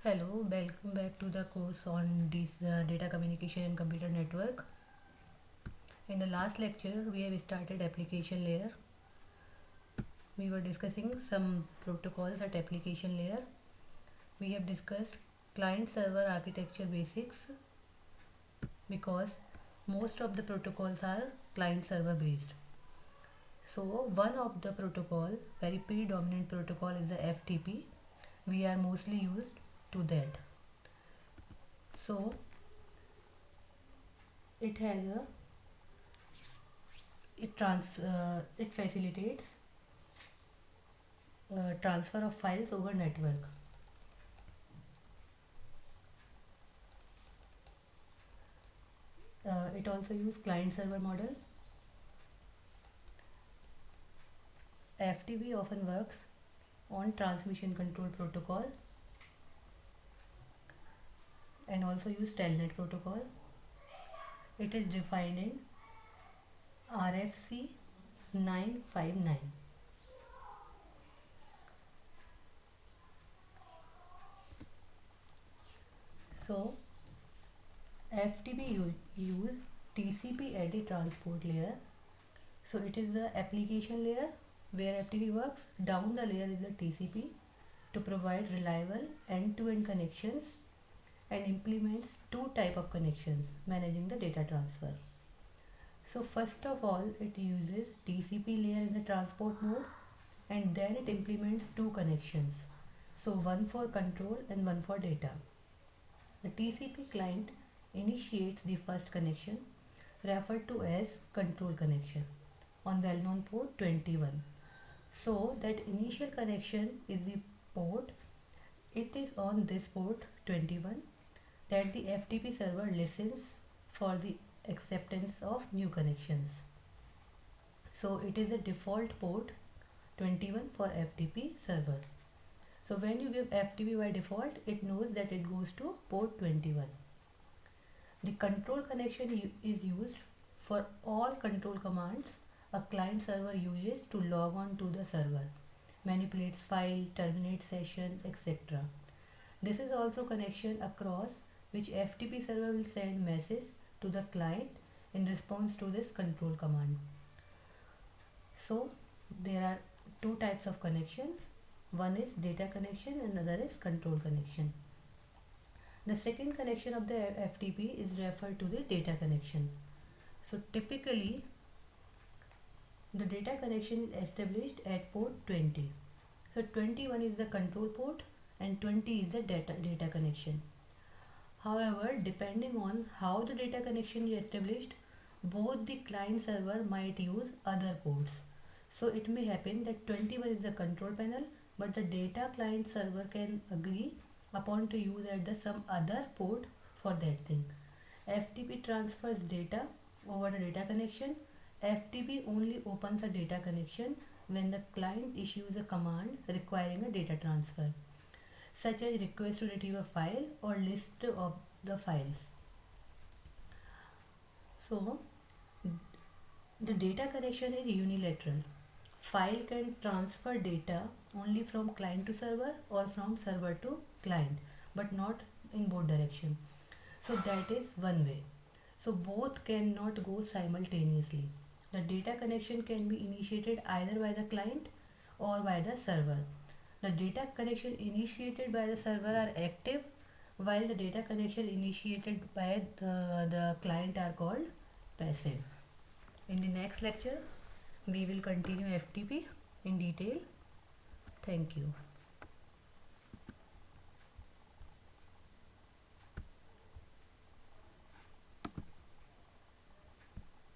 Hello, welcome back to the course on this data communication and computer network. In the last lecture, we have started application layer. We were discussing some protocols at application layer. We have discussed client server architecture basics because most of the protocols are client server based. So one of the protocol, very predominant protocol, is the FTP. We are mostly used to that. So it has a it facilitates transfer of files over network. It also uses client server model. FTP often works on transmission control protocol and also use telnet protocol. It is defined in RFC 959. So FTP use TCP at the transport layer. So it is the application layer where FTP works. Down the layer is the TCP to provide reliable end-to-end connections and implements two type of connections managing the data transfer. So first of all, it uses TCP layer in the transport mode and then it implements two connections. So one for control and one for data. The TCP client initiates the first connection referred to as control connection on well-known port 21. So that initial connection is the port. It is on this port 21 that the FTP server listens for the acceptance of new connections. So it is the default port 21 for FTP server. So when you give FTP by default, it knows that it goes to port 21. The control connection is used for all control commands a client server uses to log on to the server, manipulates file, terminates session, etc. This is also connection across which FTP server will send message to the client in response to this control command. So there are two types of connections. One is data connection and another is control connection. The second connection of the FTP is referred to the data connection. So typically the data connection is established at port 20. So 21 is the control port and 20 is the data connection. However, depending on how the data connection is established, both the client server might use other ports. So it may happen that 21 is the control panel, but the data client server can agree upon to use at the some other port for that thing. FTP transfers data over the data connection. FTP only opens a data connection when the client issues a command requiring a data transfer, such as request to retrieve a file or list of the files. So the data connection is unilateral. File can transfer data only from client to server or from server to client, but not in both direction. So that is one way. So both cannot go simultaneously. The data connection can be initiated either by the client or by the server. The data connection initiated by the server are active, while the data connection initiated by the client are called passive. In the next lecture, we will continue FTP in detail. Thank you.